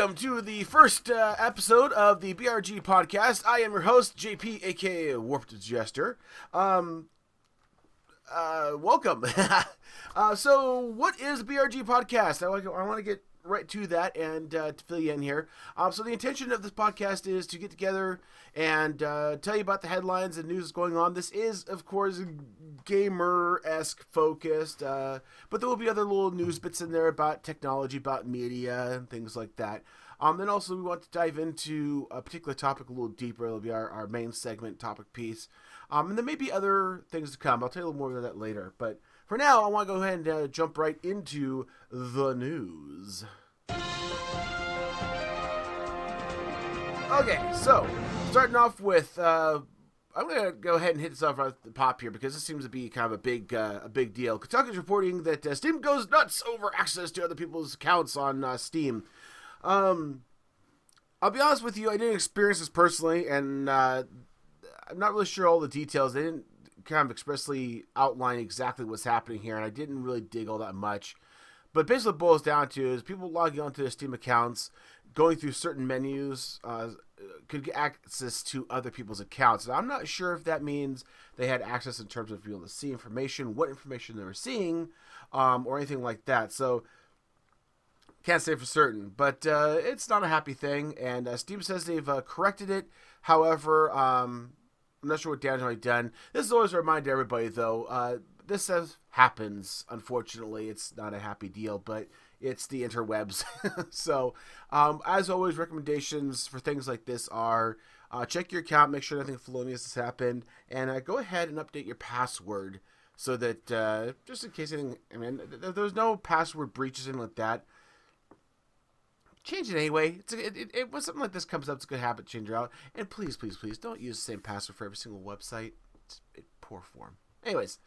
welcome to the first episode of the BRG Podcast. I am your host, JP, aka WarpedJester. Welcome. So, what is the BRG Podcast? I want to get right to that and to fill you in here. So, the intention of this podcast is to get together and tell you about the headlines and news that's going on. This is, of course, gamer-esque focused, but there will be other little news bits in there about technology, about media, and things like that. Then also we want to dive into a particular topic a little deeper. It'll be our main segment topic piece. And there may be other things to come. I'll tell you a little more about that later. But for now, I want to go ahead and jump right into the news. Okay, so starting off with, I'm going to go ahead and hit this off at the pop here because this seems to be kind of a big deal. Kotaku is reporting that Steam goes nuts over access to other people's accounts on Steam. I'll be honest with you, I didn't experience this personally, and I'm not really sure all the details. They didn't kind of expressly outline exactly what's happening here, and I didn't really dig all that much. But basically what it boils down to is people logging onto their Steam accounts, going through certain menus, could get access to other people's accounts. And I'm not sure if that means they had access in terms of being able to see information, what information they were seeing, or anything like that. So, can't say for certain. But it's not a happy thing, and Steam says they've corrected it. However, I'm not sure what damage might be done. This is always a reminder to everybody, though. This happens, unfortunately. It's not a happy deal, but it's the interwebs. So, as always, recommendations for things like this are check your account, make sure nothing felonious has happened, and go ahead and update your password so that, just in case anything, there's no password breaches and like that. Change it anyway. When something like this comes up, it's a good habit to change it out. And please, please, please, don't use the same password for every single website. It's poor form. Anyways,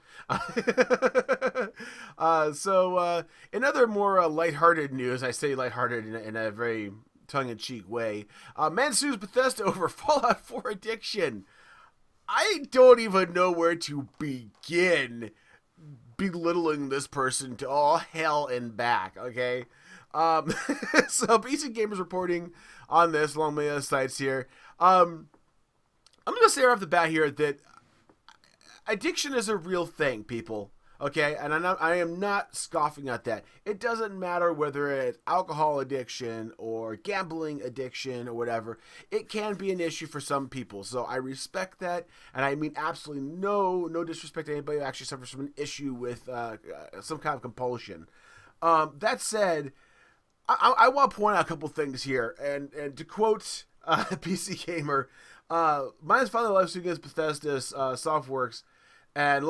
so in other more lighthearted news, I say lighthearted in a very tongue-in-cheek way, man sues Bethesda over Fallout 4 addiction. I don't even know where to begin belittling this person to all hell and back, okay? So PC Gamer's reporting on this along with other sites here. I'm going to say right off the bat here that addiction is a real thing, people. Okay, and I am not scoffing at that. It doesn't matter whether it's alcohol addiction or gambling addiction or whatever. It can be an issue for some people. So I respect that, and I mean absolutely no disrespect to anybody who actually suffers from an issue with some kind of compulsion. That said, I want to point out a couple things here, and to quote PC Gamer, mine is finally live suit against Bethesda Softworks and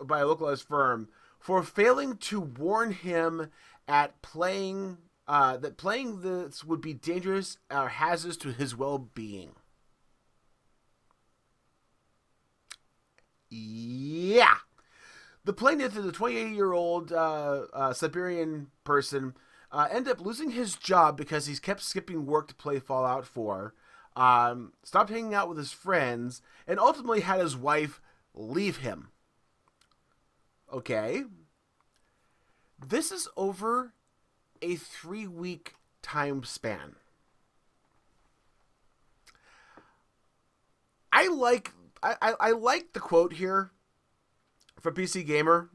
by a localized firm for failing to warn him at playing that playing this would be dangerous or hazardous to his well-being. Yeah. The plaintiff is a 28-year-old Siberian person ended up losing his job because he's kept skipping work to play Fallout 4, stopped hanging out with his friends, and ultimately had his wife leave him. Okay. This is over a 3-week time span. I like the quote here from PC Gamer.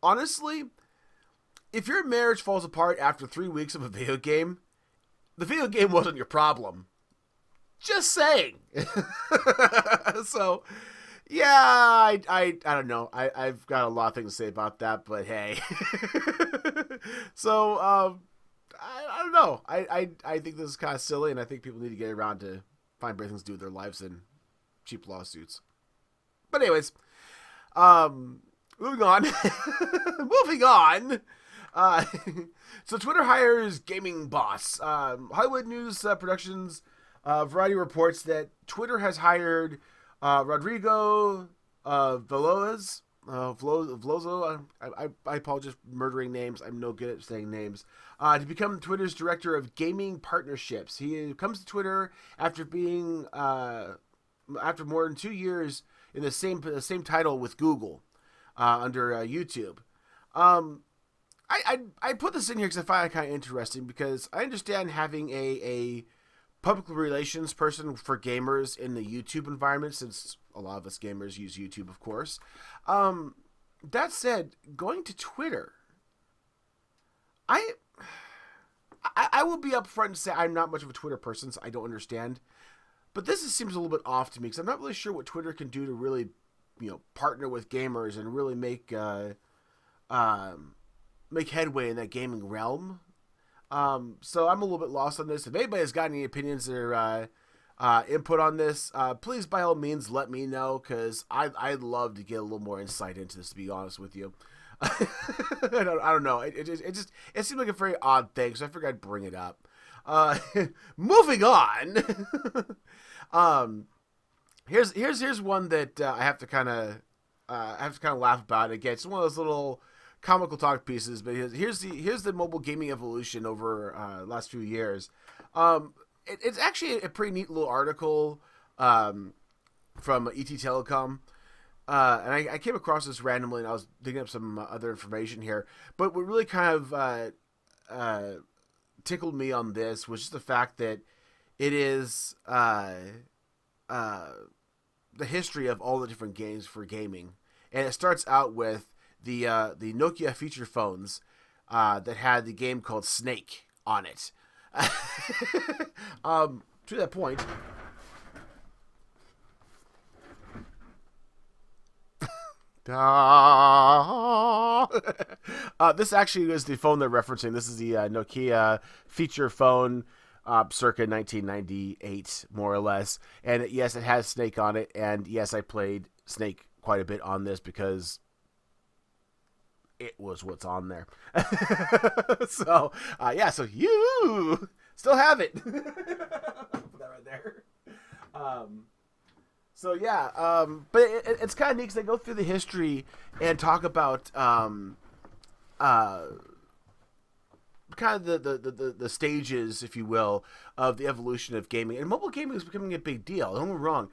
Honestly, if your marriage falls apart after 3 weeks of a video game, the video game wasn't your problem. Just saying. So, yeah, I don't know. I've got a lot of things to say about that, but hey. So, I don't know. I think this is kind of silly, and I think people need to get around to find better things to do with their lives than cheap lawsuits. But anyways, moving on. Moving on. So Twitter hires gaming boss. Hollywood News Productions Variety reports that Twitter has hired Rodrigo Veloz. Velozo. I apologize for murdering names. I'm no good at saying names. To become Twitter's director of gaming partnerships. He comes to Twitter after being after more than 2 years in the same title with Google under YouTube. I put this in here because I find it kind of interesting, because I understand having a public relations person for gamers in the YouTube environment, since a lot of us gamers use YouTube, of course. That said, going to Twitter, I will be upfront and say I'm not much of a Twitter person, so I don't understand. But this seems a little bit off to me, because I'm not really sure what Twitter can do to really, partner with gamers and really make headway in that gaming realm. So I'm a little bit lost on this. If anybody's got any opinions or input on this, please by all means let me know, because I'd love to get a little more insight into this, to be honest with you. I don't know. It seemed like a very odd thing, so I figured I'd bring it up. Moving on. Here's one that I have to kind of laugh about. Again, it's one of those little comical talk pieces, but here's the mobile gaming evolution over the last few years. It's actually a pretty neat little article from ET Telecom. And I came across this randomly, and I was digging up some other information here. But what really kind of tickled me on this was just the fact that it is the history of all the different games for gaming. And it starts out with the Nokia feature phones that had the game called Snake on it. To that point... This actually is the phone they're referencing. This is the Nokia feature phone, circa 1998, more or less. And yes, it has Snake on it. And yes, I played Snake quite a bit on this because it was what's on there. So you still have it. Put that right there. So yeah, but it's kind of neat because they go through the history and talk about kind of the stages, if you will, of the evolution of gaming. And mobile gaming is becoming a big deal. Don't get me wrong.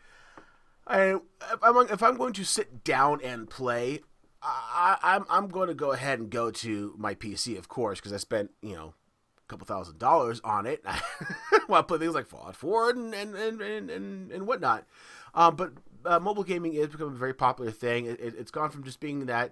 If I'm going to sit down and play, I'm going to go ahead and go to my PC, of course, because I spent a couple $1,000s on it. I want to play things like Fallout 4 and whatnot. But mobile gaming is becoming a very popular thing. It's gone from just being that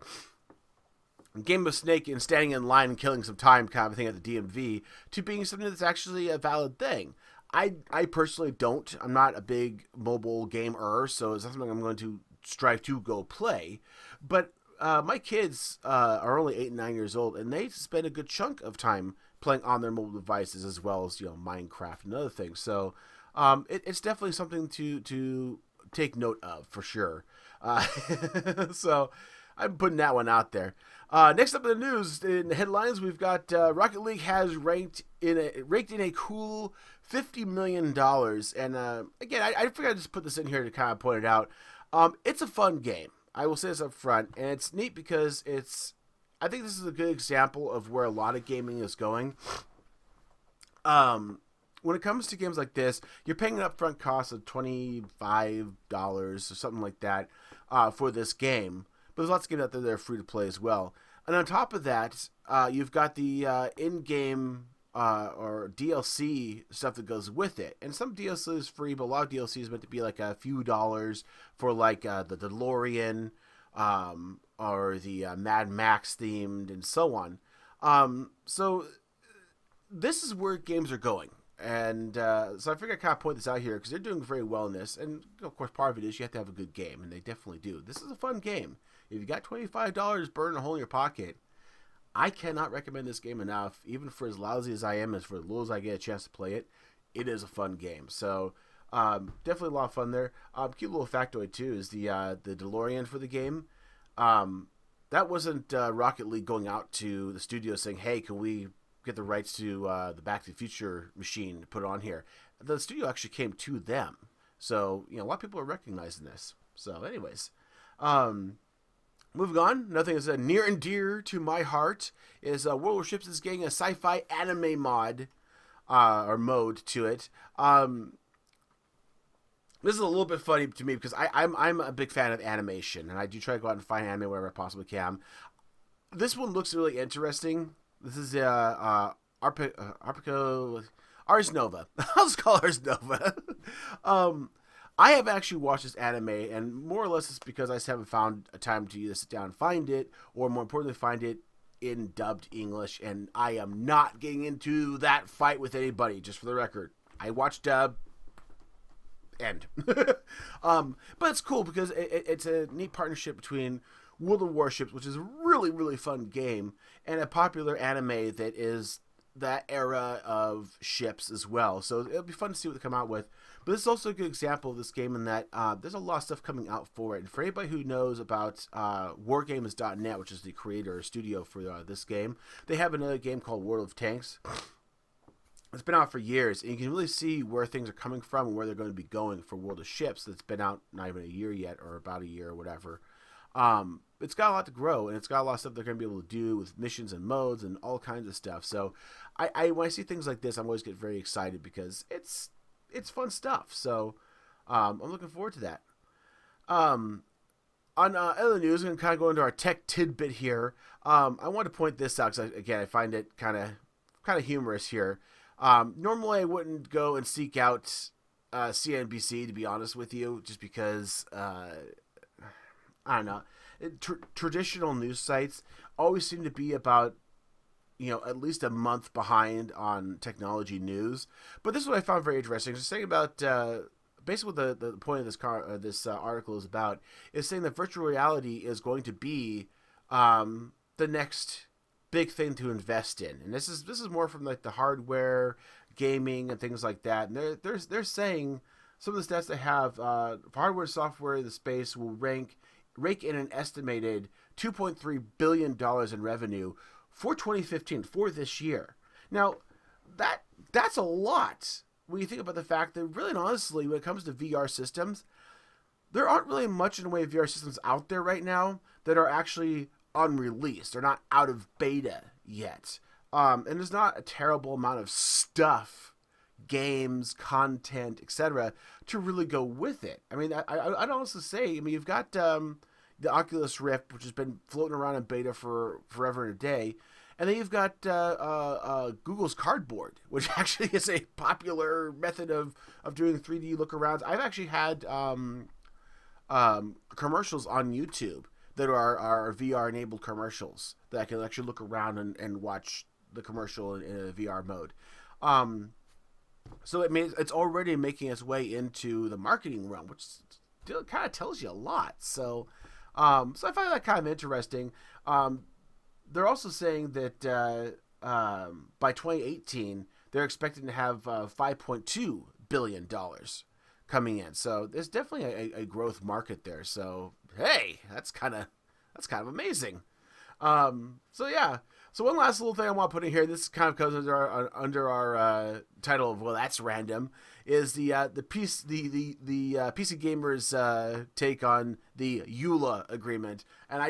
game of Snake and standing in line and killing some time kind of thing at the DMV to being something that's actually a valid thing. I personally don't. I'm not a big mobile gamer, so it's not something I'm going to strive to go play. But my kids are only 8 and 9 years old, and they spend a good chunk of time playing on their mobile devices, as well as Minecraft and other things. So it's definitely something to take note of, for sure. So I'm putting that one out there. Next up in the news, in the headlines, we've got Rocket League has raked in a cool $50 million. And again, I figured I'd just put this in here to kind of point it out. It's a fun game. I will say this up front, and it's neat because I think this is a good example of where a lot of gaming is going. When it comes to games like this, you're paying an upfront cost of $25 or something like that for this game. But there's lots of games out there that are free to play as well. And on top of that, you've got the in-game or DLC stuff that goes with it. And some DLC is free, but a lot of DLC is meant to be like a few dollars for like the DeLorean or the Mad Max themed and so on. So this is where games are going. And so I figured I'd kind of point this out here because they're doing very well in this. And of course, part of it is you have to have a good game, and they definitely do. This is a fun game. If you got $25 burning a hole in your pocket, I cannot recommend this game enough. Even for as lousy as I am, as for as little as I get a chance to play it, it is a fun game. So definitely a lot of fun there. Cute little factoid too is the DeLorean for the game. That wasn't Rocket League going out to the studio saying, "Hey, can we get the rights to the Back to the Future machine to put it on here?" The studio actually came to them. So, a lot of people are recognizing this. So, anyways. Moving on, another thing that's near and dear to my heart is World War Ships is getting a sci-fi anime mod, or mode to it. This is a little bit funny to me because I'm a big fan of animation, and I do try to go out and find anime wherever I possibly can. This one looks really interesting. This is Arpico Ars Nova. I'll just call it Ars Nova. I have actually watched this anime, and more or less it's because I just haven't found a time to either sit down and find it, or more importantly, find it in dubbed English. And I am not getting into that fight with anybody, just for the record. I watch dub. End. But it's cool because it's a neat partnership between World of Warships, which is a really, really fun game, and a popular anime that is that era of ships as well. So it'll be fun to see what they come out with. But this is also a good example of this game in that there's a lot of stuff coming out for it. And for anybody who knows about wargames.net, which is the creator studio for this game, they have another game called World of Tanks. It's been out for years, and you can really see where things are coming from and where they're going to be going for World of Ships. That's been out not even a year yet, or about a year or whatever. It's got a lot to grow, and it's got a lot of stuff they're going to be able to do with missions and modes and all kinds of stuff. So when I see things like this, I'm always get very excited because it's fun stuff. So I'm looking forward to that. On other news, I'm going to kind of go into our tech tidbit here. I want to point this out because, again, I find it kind of humorous here. Normally, I wouldn't go and seek out CNBC, to be honest with you, just because, I don't know. Traditional news sites always seem to be about, at least a month behind on technology news. But this is what I found very interesting. Just saying about, basically what the point of this article is about, is saying that virtual reality is going to be the next big thing to invest in, and this is more from like the hardware, gaming, and things like that. And they're saying some of the stats they have for hardware and software in the space will rake in an estimated $2.3 billion in revenue for 2015, for this year. Now that's a lot when you think about the fact that really and honestly, when it comes to VR systems, there aren't really much in the way of VR systems out there right now that are actually unreleased. They're not out of beta yet. And there's not a terrible amount of stuff, games, content, etc. to really go with it. I mean, I'd honestly say, you've got the Oculus Rift, which has been floating around in beta for forever and a day. And then you've got Google's Cardboard, which actually is a popular method of doing 3D look-arounds. I've actually had commercials on YouTube that are VR-enabled commercials that I can actually look around and watch the commercial in a VR mode. So it's already making its way into the marketing realm, which kind of tells you a lot. So I find that kind of interesting. They're also saying that by 2018, they're expecting to have $5.2 billion coming in. So there's definitely a growth market there. So hey, that's kind of amazing. So yeah. So one last little thing I want to put in here. This kind of comes under our title of that's random. Is the PC Gamers take on the EULA agreement, and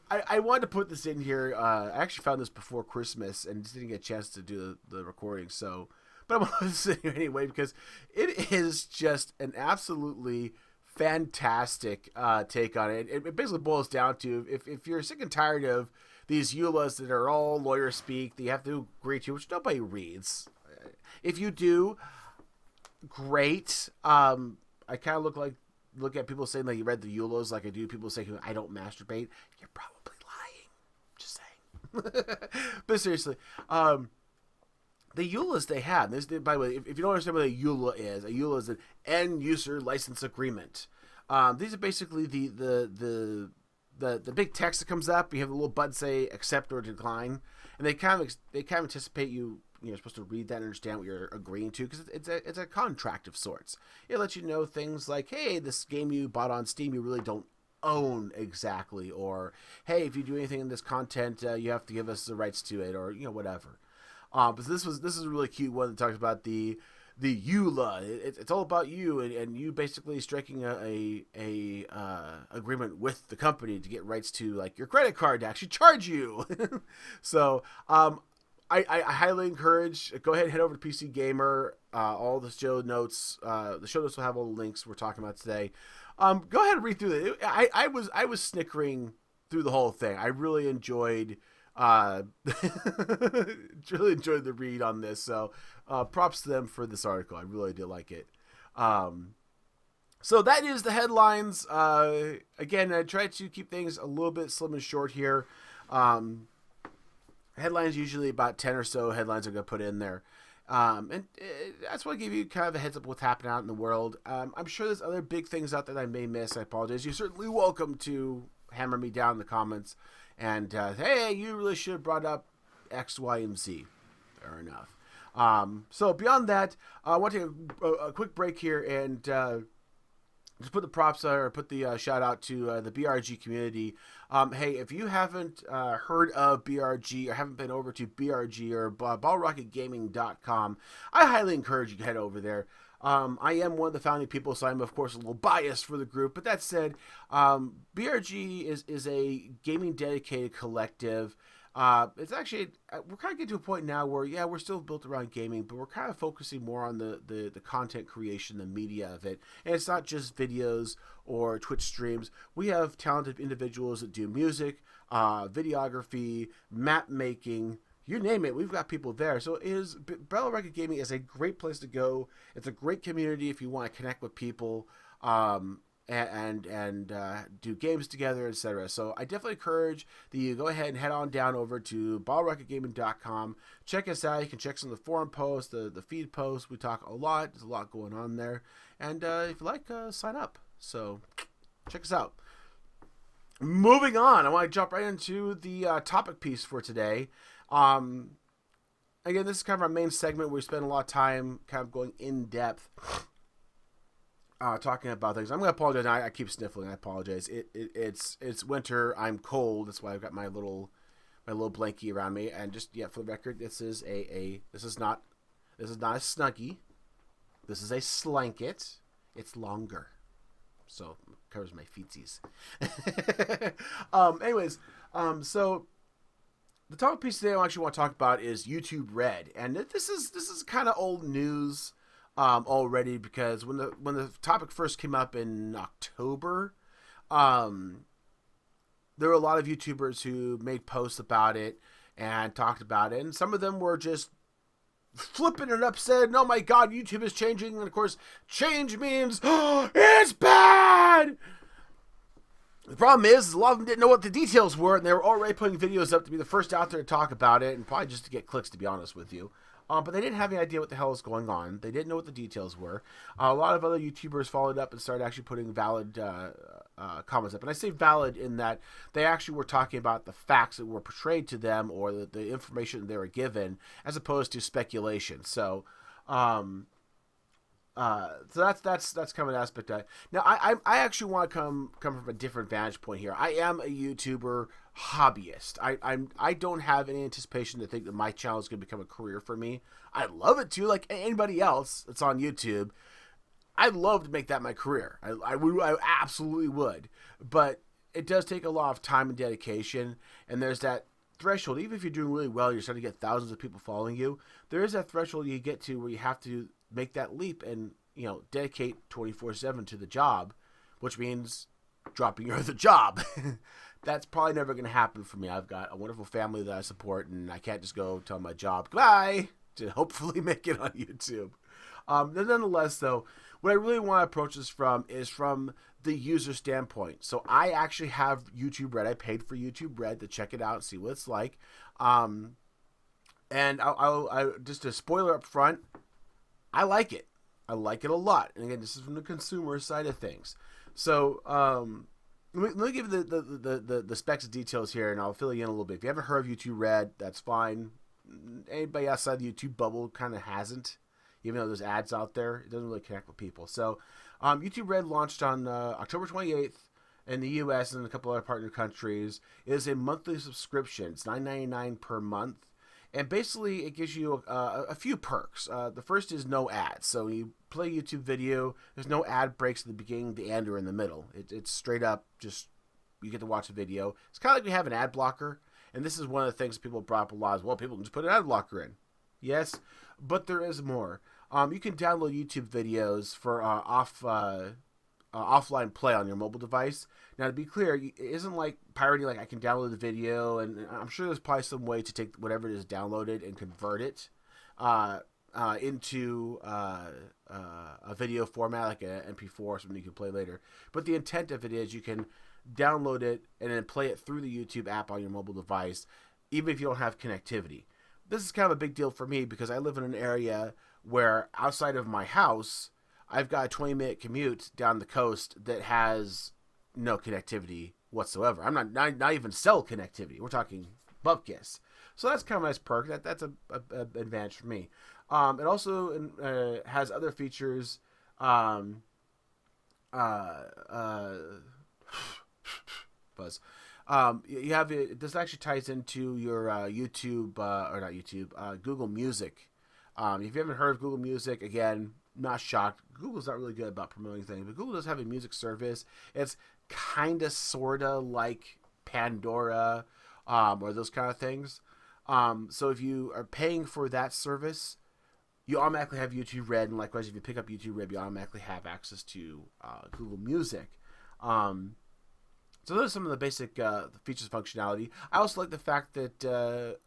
I wanted to put this in here. I actually found this before Christmas and just didn't get a chance to do the recording. So, but I'm going to sit here anyway because it is just an absolutely fantastic take on it. It basically boils down to if you're sick and tired of these EULAs that are all lawyer speak that you have to agree to, which nobody reads. If you do, great. I kind of look at people saying that you read the EULAs like I do people saying I don't masturbate. You're probably lying. Just saying. But seriously, the EULAs they have. By the way, if you don't understand what a EULA is an end user license agreement. These are basically the big text that comes up. You have a little button say accept or decline, and they kind of anticipate you're supposed to read that and understand what you're agreeing to because it's a contract of sorts. It lets you know things like, hey, this game you bought on Steam you really don't own exactly, or hey, if you do anything in this content you have to give us the rights to it, or whatever. But this is a really cute one that talks about the EULA. It's all about you and you basically striking a agreement with the company to get rights to like your credit card to actually charge you. So I highly encourage, go ahead and head over to PC Gamer. All the show notes will have all the links we're talking about today. Go ahead and read through it. I was snickering through the whole thing. I really enjoyed the read on this. So props to them for this article. I really did like it. So that is the headlines. Again, I try to keep things a little bit slim and short here. Headlines usually about 10 or so headlines I'm going to put in there. And that's why I give you kind of a heads up what's happening out in the world. I'm sure there's other big things out there that I may miss. I apologize. You're certainly welcome to hammer me down in the comments. And, hey, you really should have brought up X, Y, and Z. Fair enough. So beyond that, I want to take a quick break here and just put the props or put the shout out to the BRG community. Hey, if you haven't heard of BRG or haven't been over to BRG or ballrocketgaming.com, I highly encourage you to head over there. I am one of the founding people, so I'm, of course, a little biased for the group. But that said, BRG is a gaming-dedicated collective. It's actually, we're kind of getting to a point now where, yeah, we're still built around gaming, but we're kind of focusing more on the content creation, the media of it. And it's not just videos or Twitch streams. We have talented individuals that do music, videography, map making, you name it. We've got people there. So Battle Rocket Gaming is a great place to go. It's a great community if you want to connect with people. And do games together, etc. So I definitely encourage that you go ahead and head on down over to ballrocketgaming.com. Check us out. You can check some of the forum posts, the feed posts. We talk a lot. There's a lot going on there. And if you like, sign up. So check us out. Moving on, I want to jump right into the topic piece for today. Again, this is kind of our main segment where we spend a lot of time kind of going in depth. Talking about things. I'm going to apologize. I keep sniffling. I apologize. It's winter. I'm cold. That's why I've got my little blankie around me. And just, yeah, for the record, this is not a Snuggie. This is a slanket. It's longer. So it covers my feetsies. Anyways, so the topic piece today I actually want to talk about is YouTube Red. And this is kind of old news. Already, because when the topic first came up in October, there were a lot of YouTubers who made posts about it and talked about it, and some of them were just flipping it up, said, "Oh my God, YouTube is changing," and of course, change means it's bad. The problem is, a lot of them didn't know what the details were, and they were already putting videos up to be the first out there to talk about it, and probably just to get clicks, to be honest with you. But they didn't have any idea what the hell was going on. They didn't know what the details were. A lot of other YouTubers followed up and started actually putting valid comments up. And I say valid in that they actually were talking about the facts that were portrayed to them or the information they were given, as opposed to speculation. So, that's kind of an aspect of it. Now, I actually want to come from a different vantage point here. I am a YouTuber hobbyist. I don't have any anticipation to think that my channel is going to become a career for me. I'd love it to, like anybody else that's on YouTube. I'd love to make that my career. I absolutely would. But it does take a lot of time and dedication, and there's that threshold. Even if you're doing really well, you're starting to get thousands of people following you. There is that threshold you get to where you have to make that leap and, dedicate 24/7 to the job, which means dropping your other job. That's probably never going to happen for me. I've got a wonderful family that I support, and I can't just go tell my job goodbye to hopefully make it on YouTube. Nonetheless, though, what I really want to approach this is from the user standpoint. So I actually have YouTube Red. I paid for YouTube Red to check it out and see what it's like. And I just a spoiler up front, I like it. I like it a lot. And again, this is from the consumer side of things. So let me give you the specs and details here, and I'll fill you in a little bit. If you haven't heard of YouTube Red, that's fine. Anybody outside the YouTube bubble kind of hasn't. Even though there's ads out there, it doesn't really connect with people. So YouTube Red launched on October 28th in the U.S. and a couple other partner countries. It is a monthly subscription. It's $9.99 per month. And basically, it gives you a few perks. The first is no ads. So when you play a YouTube video, there's no ad breaks at the beginning, the end, or in the middle. It's straight up just you get to watch the video. It's kind of like we have an ad blocker. And this is one of the things people brought up a lot as well. People can just put an ad blocker in. Yes, but there is more. You can download YouTube videos for offline play on your mobile device. Now, to be clear, it isn't like pirating. Like I can download the video, and I'm sure there's probably some way to take whatever it is downloaded and convert it into a video format, like an MP4 or something you can play later. But the intent of it is you can download it and then play it through the YouTube app on your mobile device, even if you don't have connectivity. This is kind of a big deal for me because I live in an area where outside of my house, I've got a 20-minute commute down the coast that has no connectivity whatsoever. I'm not even cell connectivity. We're talking bupkis. So that's kind of a nice perk. That's a advantage for me. It also has other features. Buzz. You have it. This actually ties into your YouTube or not YouTube, Google Music. If you haven't heard of Google Music, again, not shocked. Google's not really good about promoting things, but Google does have a music service. It's kind of, sort of like Pandora or those kind of things. So if you are paying for that service, you automatically have YouTube Red, and likewise, if you pick up YouTube Red, you automatically have access to Google Music. So those are some of the basic features and functionality. I also like the fact that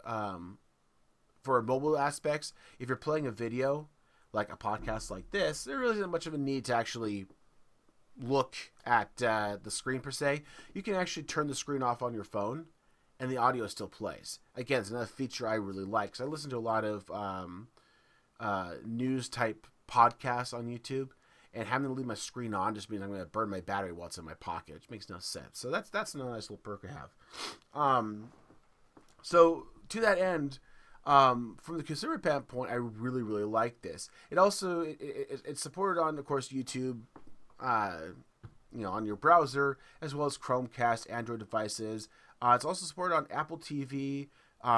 for mobile aspects, if you're playing a video, like a podcast like this, there really isn't much of a need to actually look at the screen per se. You can actually turn the screen off on your phone, and the audio still plays. Again, it's another feature I really like, because I listen to a lot of news-type podcasts on YouTube, and having to leave my screen on just means I'm going to burn my battery while it's in my pocket, which makes no sense. So that's another nice little perk I have. So to that end, from the consumer standpoint, I really, really like this. It also it's supported on, of course, YouTube, on your browser, as well as Chromecast, Android devices. It's also supported on Apple TV,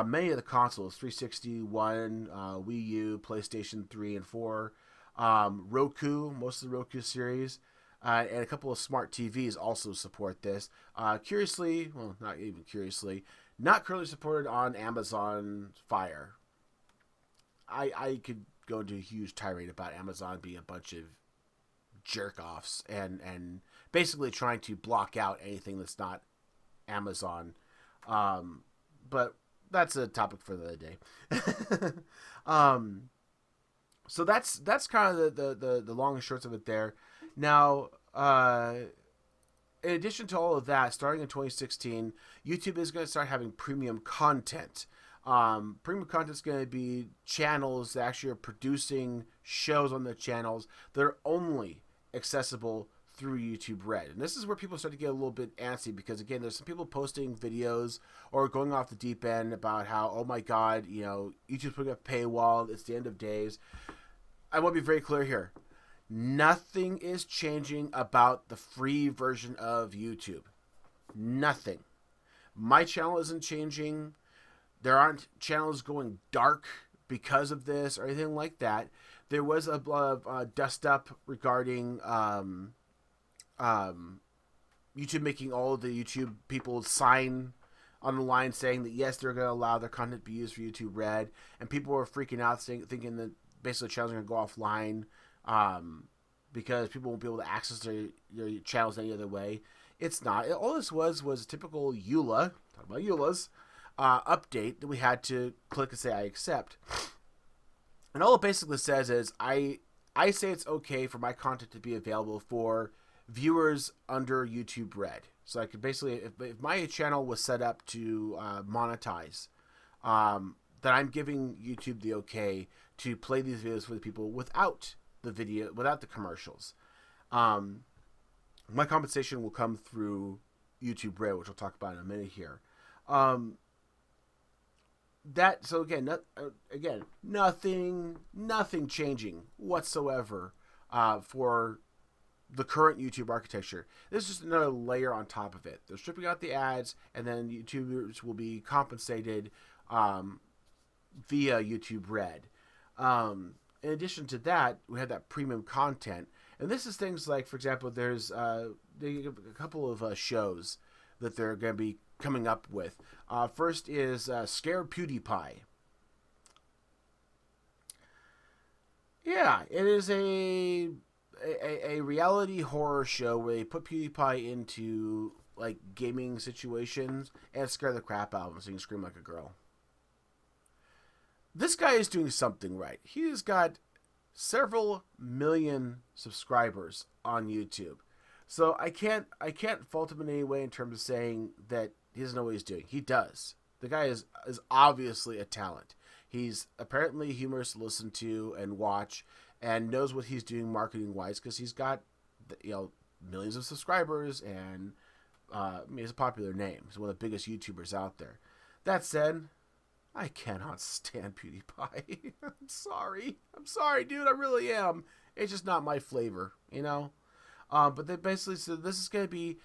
many of the consoles, 360, One, Wii U, PlayStation 3 and 4, Roku, most of the Roku series, and a couple of smart TVs also support this. Curiously, well, not even curiously, not currently supported on Amazon Fire. I could go into a huge tirade about Amazon being a bunch of jerk-offs and basically trying to block out anything that's not Amazon. But that's a topic for the other day. So that's kind of the long and shorts of it there. Now, in addition to all of that, starting in 2016, YouTube is going to start having premium content. Premium content is going to be channels that actually are producing shows on their channels that are only accessible through YouTube Red. And this is where people start to get a little bit antsy, because again, there's some people posting videos or going off the deep end about how, oh my God, YouTube's putting up a paywall, it's the end of days. I want to be very clear here. Nothing is changing about the free version of YouTube. Nothing. My channel isn't changing. There aren't channels going dark because of this or anything like that. There was a dust up regarding YouTube making all of the YouTube people sign on the line saying that yes, they're going to allow their content to be used for YouTube Red, and people were freaking out, thinking that basically channels are going to go offline because people won't be able to access their channels any other way. It's not. All this was a typical EULA, talking about EULAs, update that we had to click and say I accept. And all it basically says is I say it's okay for my content to be available for viewers under YouTube Red. So I could basically, if my channel was set up to monetize, that I'm giving YouTube the okay to play these videos for the people without the commercials. My compensation will come through YouTube Red, which we'll talk about in a minute here. So again, nothing changing whatsoever for the current YouTube architecture. This is just another layer on top of it. They're stripping out the ads, and then YouTubers will be compensated via YouTube Red. In addition to that, we have that premium content, and this is things like, for example, there's a couple of shows that they're going to be coming up with. First is Scare PewDiePie. Yeah, it is a a reality horror show where they put PewDiePie into like gaming situations and scare the crap out of him so he can scream like a girl. This guy is doing something right. He has got several million subscribers on YouTube. So I can't fault him in any way in terms of saying that he doesn't know what he's doing. He does. The guy is obviously a talent. He's apparently humorous to listen to and watch, and knows what he's doing marketing wise because he's got millions of subscribers, and he's a popular name. He's one of the biggest YouTubers out there. That said, I cannot stand PewDiePie. I'm sorry, dude. I really am. It's just not my flavor, But they basically said this is going to be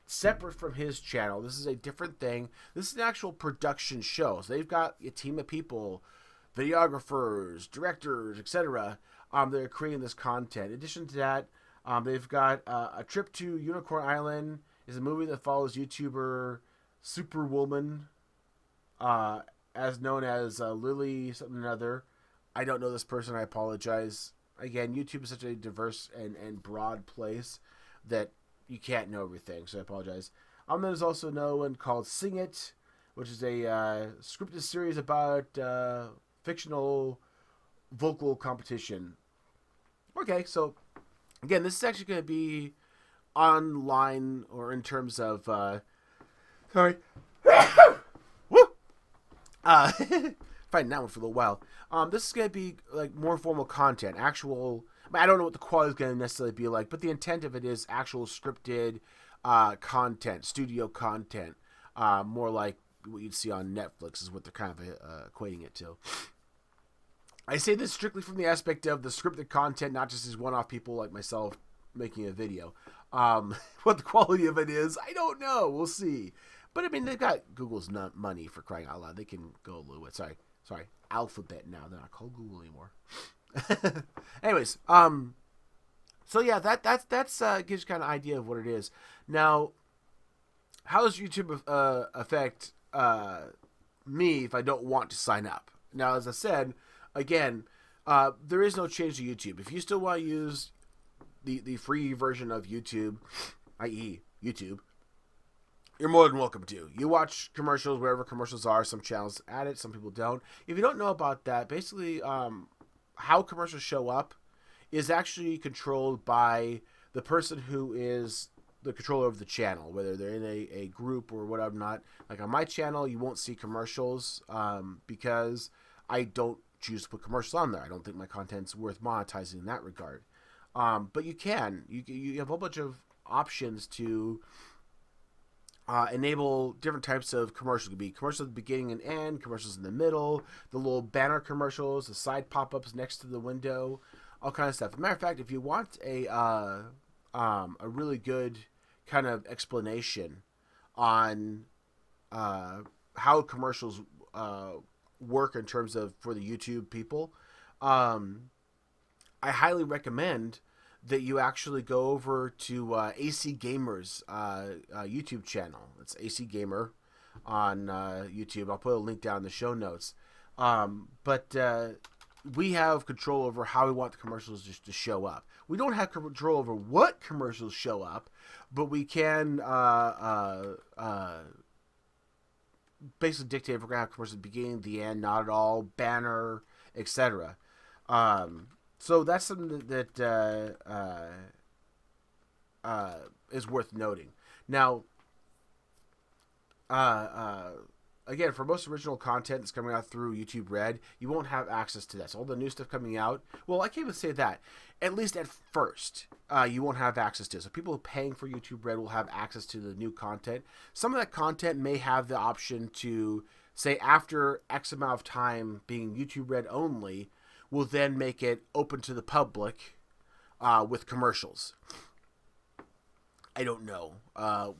separate from his channel. This is a different thing. This is an actual production show. So they've got a team of people, videographers, directors, etc. They're creating this content. In addition to that, they've got a trip to Unicorn Island. Is a movie that follows YouTuber Superwoman, as known as Lily something or other. I don't know this person. I apologize. Again, YouTube is such a diverse and broad place that you can't know everything, so I apologize. There's also another one called Sing It, which is a scripted series about fictional vocal competition. Okay, so again, this is actually going to be online, or in terms of sorry. Woo! Fighting that one for a little while. This is going to be like more formal content, actual. I don't know what the quality is going to necessarily be like, but the intent of it is actual scripted content, studio content, more like what you'd see on Netflix is what they're kind of equating it to. I say this strictly from the aspect of the scripted content, not just these one-off people like myself making a video. What the quality of it is, I don't know. We'll see. But I mean, they've got Google's money, for crying out loud. They can go a little bit. Sorry. Alphabet now. They're not called Google anymore. Anyways, so yeah, that's gives you kind of idea of what it is. Now, how does YouTube affect me if I don't want to sign up? Now, as I said, again, there is no change to YouTube. If you still want to use the free version of YouTube, i.e. YouTube, you're more than welcome to. You watch commercials wherever commercials are. Some channels add it, some people don't. If you don't know about that, basically how commercials show up is actually controlled by the person who is the controller of the channel, whether they're in a group or whatever. Not like on my channel, you won't see commercials because I don't choose to put commercials on there. I don't think my content's worth monetizing in that regard. But you can. You have a whole bunch of options to enable different types of commercials. It could be commercials at the beginning and end, commercials in the middle, the little banner commercials, the side pop-ups next to the window, all kind of stuff. As a matter of fact, if you want a really good kind of explanation on how commercials work in terms of for the YouTube people, I highly recommend that you actually go over to AC Gamer's YouTube channel. It's AC Gamer on YouTube. I'll put a link down in the show notes. But we have control over how we want the commercials just to show up. We don't have control over what commercials show up, but we can basically dictate if we're going to have commercials at the beginning, the end, not at all, banner, etc. So that's something that is worth noting. Now, again, for most original content that's coming out through YouTube Red, you won't have access to that. So all the new stuff coming out, well, I can't even say that. At least at first, you won't have access to it. So people paying for YouTube Red will have access to the new content. Some of that content may have the option to say after X amount of time being YouTube Red only, will then make it open to the public with commercials. I don't know.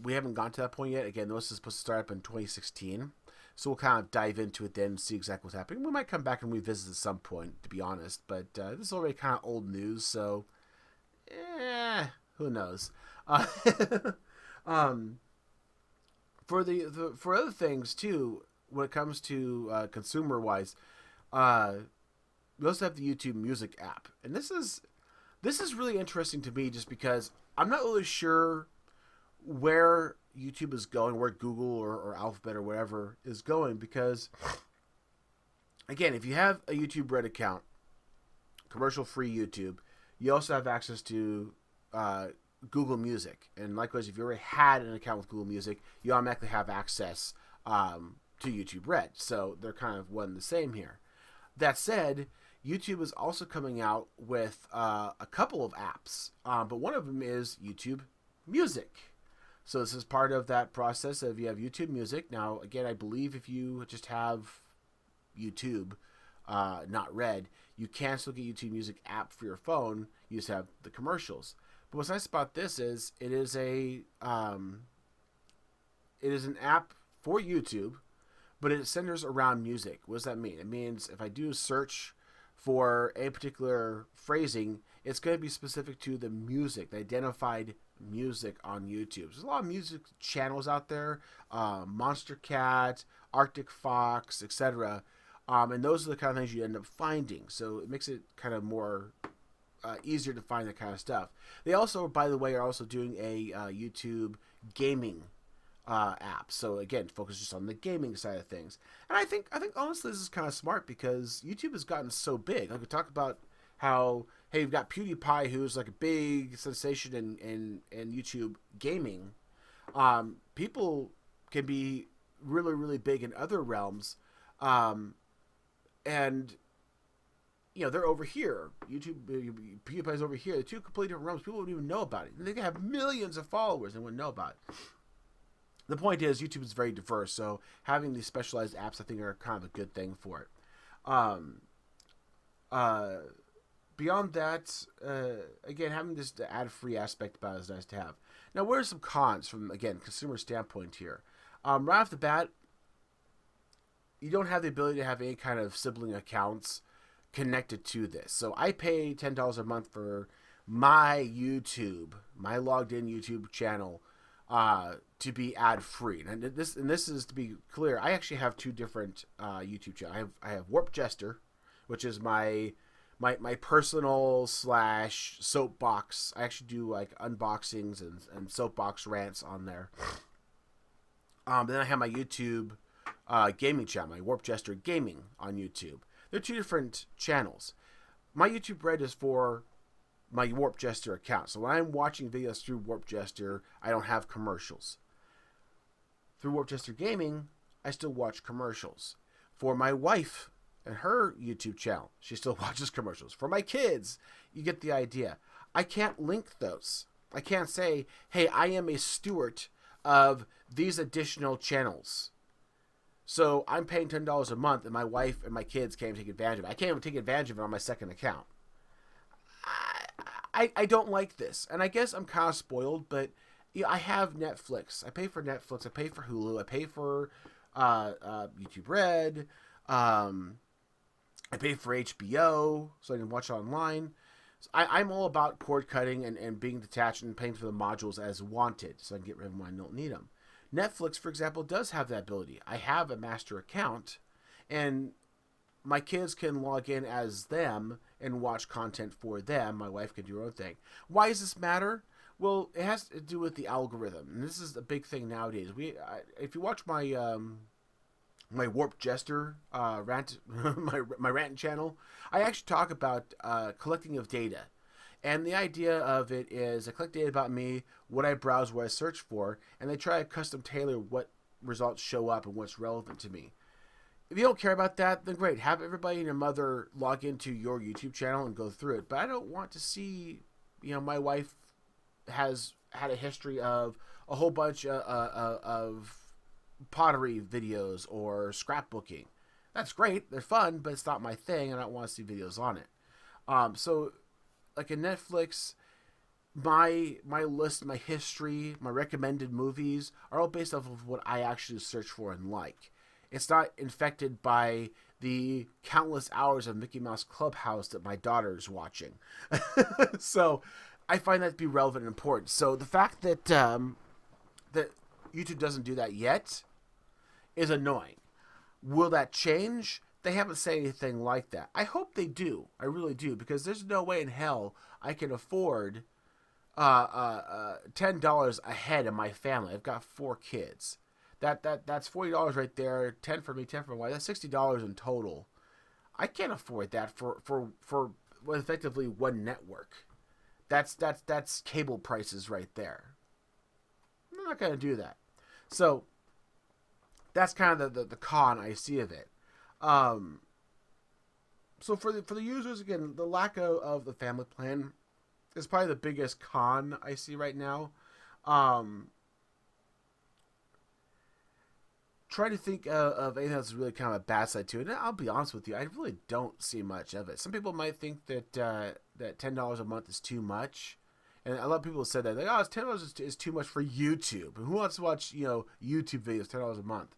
We haven't gone to that point yet. Again, this is supposed to start up in 2016. So we'll kind of dive into it then and see exactly what's happening. We might come back and revisit at some point, to be honest. But this is already kind of old news, so who knows? For other things, too, when it comes to consumer-wise, we also have the YouTube Music app. And this is This is really interesting to me just because I'm not really sure where YouTube is going, where Google or Alphabet or whatever is going, because, again, if you have a YouTube Red account, commercial-free YouTube, you also have access to Google Music. And likewise, if you already had an account with Google Music, you automatically have access to YouTube Red. So they're kind of one and the same here. That said, YouTube is also coming out with a couple of apps, but one of them is YouTube Music. So this is part of that process of you have YouTube Music. Now, again, I believe if you just have YouTube, not Red, you can still get YouTube Music app for your phone. You just have the commercials. But what's nice about this is it is an app for YouTube, but it centers around music. What does that mean? It means if I do a search for a particular phrasing, it's going to be specific to the music, the identified music on YouTube. There's a lot of music channels out there, Monster Cat, Arctic Fox, etc. And those are the kind of things you end up finding. So it makes it kind of more easier to find that kind of stuff. They also, by the way, are also doing a YouTube gaming app. So again, focus just on the gaming side of things. And I think honestly this is kind of smart because YouTube has gotten so big. Like we talk about how, hey, you've got PewDiePie, who's like a big sensation in YouTube gaming. People can be really, really big in other realms. And you know, they're over here. YouTube, PewDiePie's over here. They're two completely different realms. People wouldn't even know about it. They can have millions of followers and wouldn't know about it. The point is, YouTube is very diverse, so having these specialized apps, I think, are kind of a good thing for it. Beyond that, again, having this ad-free aspect about it is nice to have. Now, what are some cons from, again, consumer standpoint here? Right off the bat, you don't have the ability to have any kind of sibling accounts connected to this. So I pay $10 a month for my YouTube, my logged-in YouTube channel, to be ad-free. And this is, to be clear, I actually have two different YouTube channels. I have WarpedJester, which is my personal / soapbox. I actually do like unboxings and soapbox rants on there. Then I have my YouTube gaming channel, my WarpedJester Gaming on YouTube. They're two different channels. My YouTube Red is for my WarpedJester account. So when I'm watching videos through WarpedJester, I don't have commercials. Through WarpedJester Gaming, I still watch commercials. For my wife and her YouTube channel, she still watches commercials. For my kids, you get the idea. I can't link those. I can't say, hey, I am a steward of these additional channels. So I'm paying $10 a month, and my wife and my kids can't take advantage of it. I can't even take advantage of it on my second account. I don't like this, and I guess I'm kind of spoiled, but you know, I have Netflix. I pay for Netflix. I pay for Hulu. I pay for YouTube Red. I pay for HBO so I can watch it online. So I'm all about cord cutting and being detached and paying for the modules as wanted so I can get rid of them when I don't need them. Netflix, for example, does have that ability. I have a master account, and my kids can log in as them and watch content for them. My wife can do her own thing. Why does this matter? Well, it has to do with the algorithm, and this is a big thing nowadays. If you watch my my WarpedJester rant, my rant channel, I actually talk about collecting of data. And the idea of it is I collect data about me, what I browse, what I search for, and they try to custom tailor what results show up and what's relevant to me. If you don't care about that, then great. Have everybody and your mother log into your YouTube channel and go through it. But I don't want to see, you know, my wife has had a history of a whole bunch of pottery videos or scrapbooking. That's great. They're fun, but it's not my thing. I don't want to see videos on it. So, like in Netflix, my list, my history, my recommended movies are all based off of what I actually search for and like. It's not infected by the countless hours of Mickey Mouse Clubhouse that my daughter's watching. So I find that to be relevant and important. So the fact that that YouTube doesn't do that yet is annoying. Will that change? they haven't said anything like that. I hope they do. I really do, because there's no way in hell I can afford $10 a head in my family. I've got 4 kids. That's $40 right there. 10 for me, 10 for my wife. That's $60 in total. I can't afford that for effectively one network. That's cable prices right there. I'm not gonna do that. So that's kind of the con I see of it. So for the users, again, the lack of the family plan is probably the biggest con I see right now. Try to think of anything that's really kind of a bad side to it. And I'll be honest with you, I really don't see much of it. Some people might think that that $10 a month is too much, and a lot of people said that, like, oh, it's $10 is too much for YouTube. Who wants to watch YouTube videos $10 a month?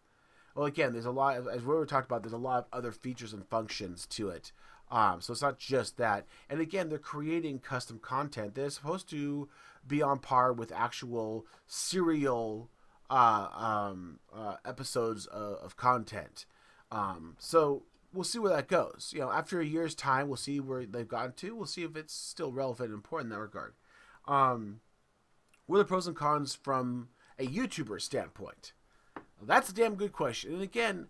Well, again, there's a lot of, as we were talked about, there's a lot of other features and functions to it. So it's not just that. And again, they're creating custom content that is supposed to be on par with actual serial episodes of content. So we'll see where that goes. After a year's time, we'll see where they've gotten to. We'll see if it's still relevant and important in that regard. What are the pros and cons from a YouTuber standpoint? Well, that's a damn good question. And again,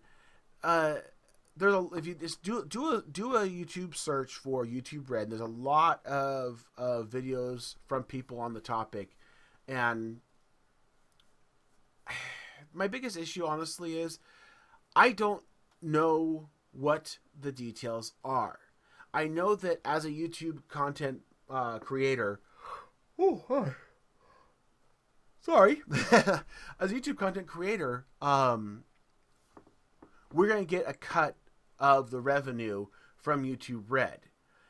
if you just do a YouTube search for YouTube Red, there's a lot of videos from people on the topic, and my biggest issue, honestly, is I don't know what the details are. I know that as a YouTube content creator, sorry, as a YouTube content creator, we're going to get a cut of the revenue from YouTube Red.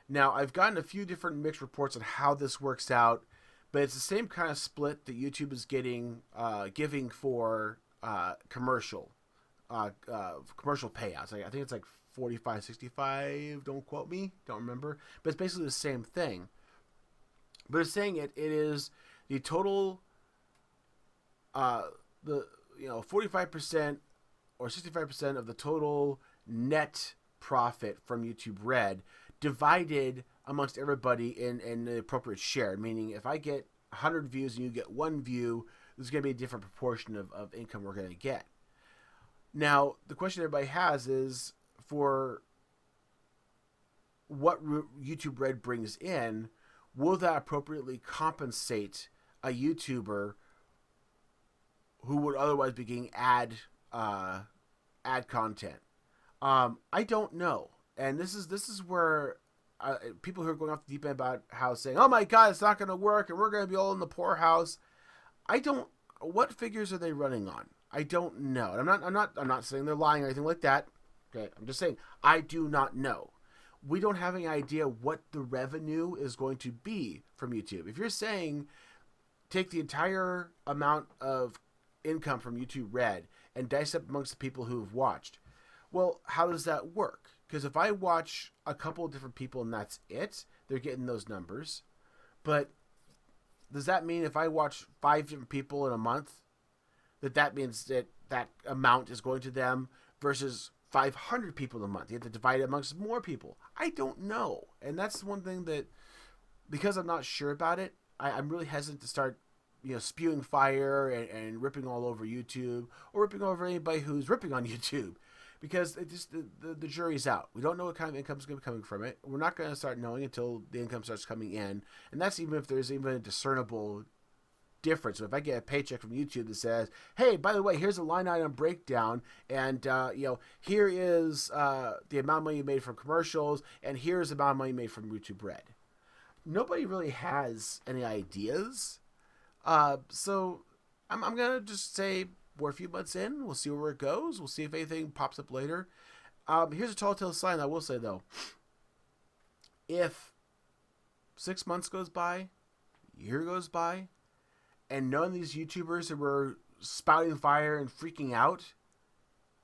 Now, I've gotten a few different mixed reports on how this works out, but it's the same kind of split that YouTube is giving for commercial payouts. I think it's like 45-65. Don't quote me. Don't remember. But it's basically the same thing. But it's saying it is the total, 45% or 65% of the total net profit from YouTube Red divided amongst everybody in the appropriate share. Meaning, if I get 100 views and you get 1 view, there's going to be a different proportion of income we're going to get. Now, the question everybody has is, for what YouTube Red brings in, will that appropriately compensate a YouTuber who would otherwise be getting ad content? I don't know, and this is where people who are going off the deep end about how saying, "Oh my God, it's not going to work, and we're going to be all in the poorhouse." What figures are they running on? I don't know. I'm not saying they're lying or anything like that. Okay, I'm just saying I do not know. We don't have any idea what the revenue is going to be from YouTube. If you're saying take the entire amount of income from YouTube Red and dice up amongst the people who have watched, well, how does that work? Because if I watch a couple of different people and that's it, they're getting those numbers. But does that mean if I watch 5 different people in a month, that means that amount is going to them versus 500 people a month? You have to divide it amongst more people. I don't know. And that's one thing that, because I'm not sure about it, I'm really hesitant to start spewing fire and ripping all over YouTube, or ripping over anybody who's ripping on YouTube, because the jury's out. We don't know what kind of income is going to be coming from it. We're not going to start knowing until the income starts coming in, and that's even if there's even a discernible difference. So if I get a paycheck from YouTube that says, "Hey, by the way, here's a line item breakdown, and here is the amount of money you made from commercials, and here's the amount of money you made from YouTube Red," nobody really has any ideas. So I'm gonna just say we're a few months in. We'll see where it goes. We'll see if anything pops up later. Here's a tall tale sign I will say, though. If 6 months goes by, a year goes by, and none of these YouTubers who were spouting fire and freaking out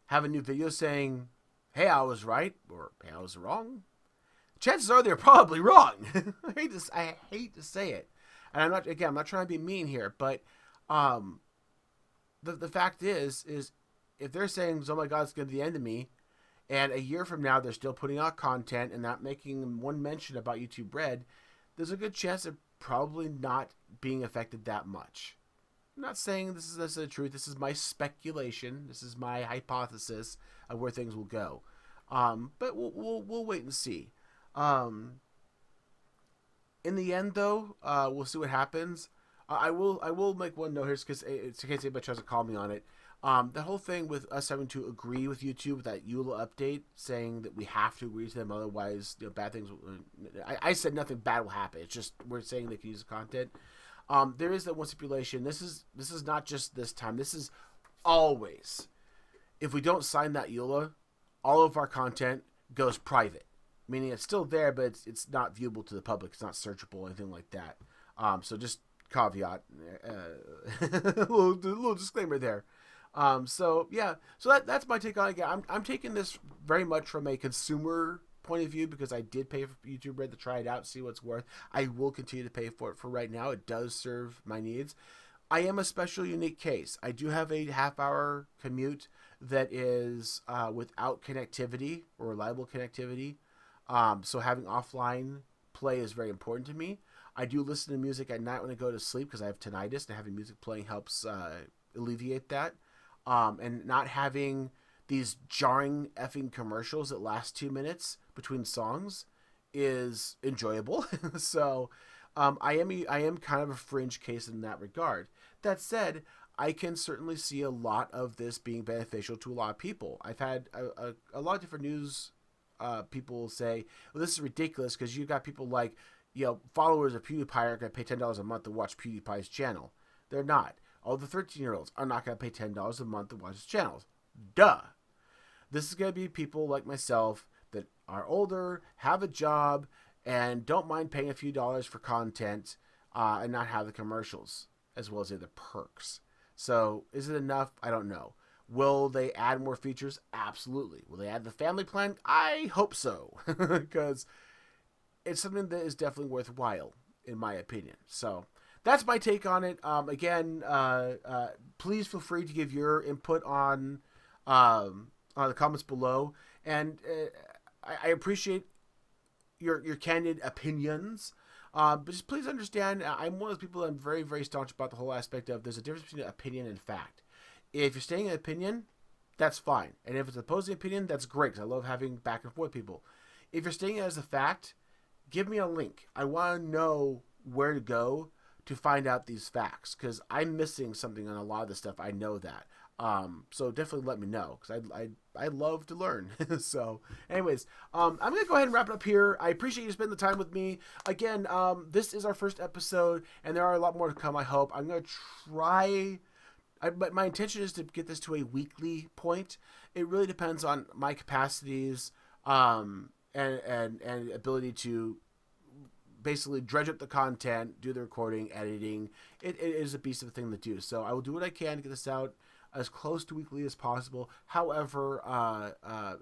have a new video saying, "Hey, I was right," or "Hey, I was wrong," chances are they're probably wrong. I hate to say it. And I'm not trying to be mean here, but the fact is if they're saying, "Oh my God, it's going to be the end of me," and a year from now they're still putting out content and not making one mention about YouTube Red, there's a good chance they're probably not being affected that much. I'm not saying this is the truth. This is my speculation. This is my hypothesis of where things will go. But we'll wait and see. In the end, though, we'll see what happens. I will make one note here because it's in case anybody tries to call me on it. The whole thing with us having to agree with YouTube with that EULA update, saying that we have to agree to them, otherwise, bad things. I said nothing bad will happen. It's just we're saying they can use the content. There is that one stipulation. This is not just this time. This is always. If we don't sign that EULA, all of our content goes private, meaning it's still there, but it's not viewable to the public. It's not searchable, anything like that. So just caveat, little disclaimer there. So that's my take on it. Again, I'm taking this very much from a consumer point of view because I did pay for YouTube Red to try it out, see what it's worth. I will continue to pay for it for right now. It does serve my needs. I am a special, unique case. I do have a half-hour commute that is without connectivity or reliable connectivity. So having offline play is very important to me. I do listen to music at night when I go to sleep because I have tinnitus, and having music playing helps alleviate that. And not having these jarring effing commercials that last 2 minutes between songs is enjoyable. So I am kind of a fringe case in that regard. That said, I can certainly see a lot of this being beneficial to a lot of people. I've had a lot of different news people say, well, this is ridiculous because you got people like, followers of PewDiePie are going to pay $10 a month to watch PewDiePie's channel. They're not. All the 13-year-olds are not going to pay $10 a month to watch his channels. Duh. This is going to be people like myself that are older, have a job, and don't mind paying a few dollars for content and not have the commercials as well as the other perks. So is it enough? I don't know. Will they add more features? Absolutely. Will they add the family plan? I hope so, because it's something that is definitely worthwhile, in my opinion. So that's my take on it. Again, please feel free to give your input on the comments below, and I appreciate your candid opinions. But just please understand, I'm one of those people that I'm very, very staunch about the whole aspect of there's a difference between opinion and fact. If you're stating an opinion, that's fine. And if it's opposing opinion, that's great, because I love having back and forth people. If you're stating it as a fact, give me a link. I want to know where to go to find out these facts, because I'm missing something on a lot of this stuff. I know that. So definitely let me know, because I love to learn. So anyways, I'm going to go ahead and wrap it up here. I appreciate you spending the time with me. Again, this is our first episode, and there are a lot more to come, I hope. I'm going to try... But my intention is to get this to a weekly point. It really depends on my capacities and ability to basically dredge up the content, do the recording, editing. It is a beast of a thing to do. So I will do what I can to get this out as close to weekly as possible. However,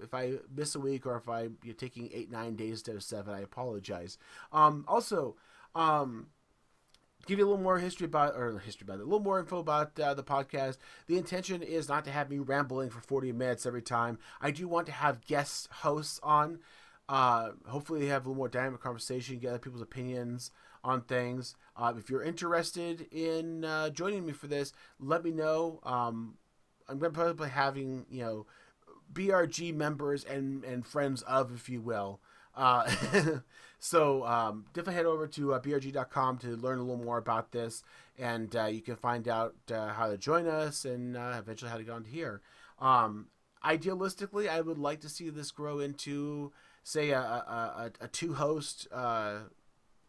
if I miss a week or if I'm taking 8-9 days instead of 7, I apologize. Also, give you a little more a little more info about the podcast. The intention is not to have me rambling for 40 minutes every time. I do want to have guest hosts on. Hopefully have a little more dynamic conversation, get other people's opinions on things. If you're interested in joining me for this, let me know. I'm going to probably having, BRG members and friends of, if you will. So definitely head over to brg.com to learn a little more about this, and you can find out how to join us and eventually how to get on here. Idealistically, I would like to see this grow into, say, a 2-host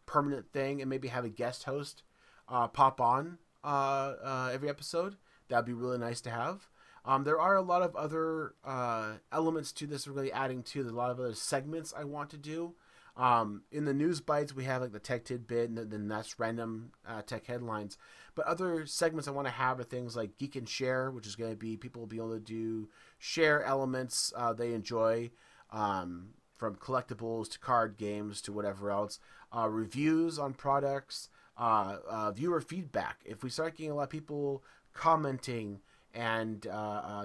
permanent thing, and maybe have a guest host pop on every episode. That'd be really nice to have. There are a lot of other elements to this, really adding to. There's a lot of other segments I want to do. In the news bites, we have like the tech tidbit, and then that's random tech headlines. But other segments I want to have are things like Geek and Share, which is going to be people will be able to do share elements they enjoy, from collectibles to card games to whatever else. Reviews on products, viewer feedback. If we start getting a lot of people commenting and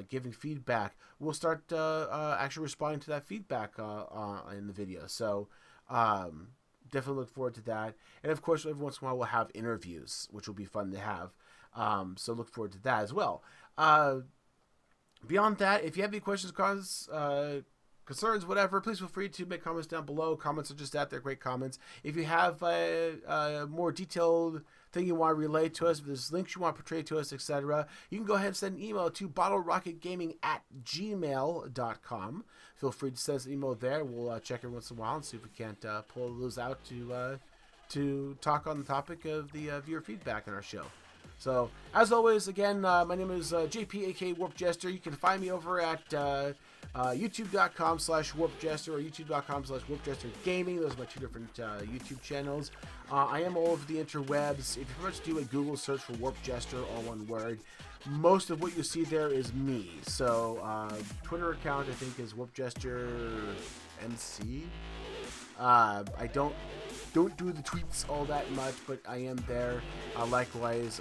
giving feedback, we'll start actually responding to that feedback in the video. So definitely look forward to that. And of course, every once in a while we'll have interviews, which will be fun to have. So look forward to that as well. Beyond that, if you have any questions, concerns, whatever, please feel free to make comments down below. Comments are just that, they're great comments. If you have a more detailed thing you want to relay to us, if there's links you want to portray to us, etc., you can go ahead and send an email to bottlerocketgaming@gmail.com. Feel free to send us an email there. We'll check every once in a while and see if we can't pull those out to talk on the topic of the viewer feedback on our show. So, as always, again, my name is JP, aka WarpedJester. You can find me over at youtube.com/WarpedJester or youtube.com/WarpedJesterGaming. Those are my two different YouTube channels. I am all over the interwebs. If you pretty much do a Google search for WarpedJester, all one word, most of what you see there is me. So, Twitter account, I think, is WarpedJesterMC. I don't do the tweets all that much, but I am there. Likewise,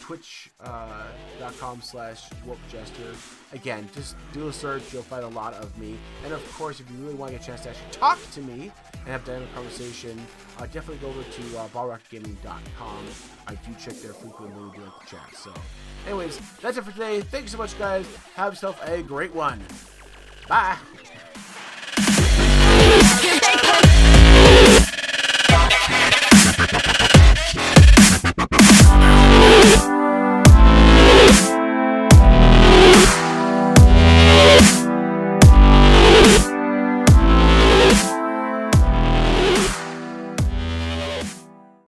twitch.com/WarpedJester. Again, just do a search, you'll find a lot of me. And of course, if you really want to get a chance to actually talk to me and have dynamic conversation, definitely go over to bottlerocketgaming.com. I do check there frequently when we do like the chat. So, anyways, that's it for today. Thank you so much, guys. Have yourself a great one. Bye.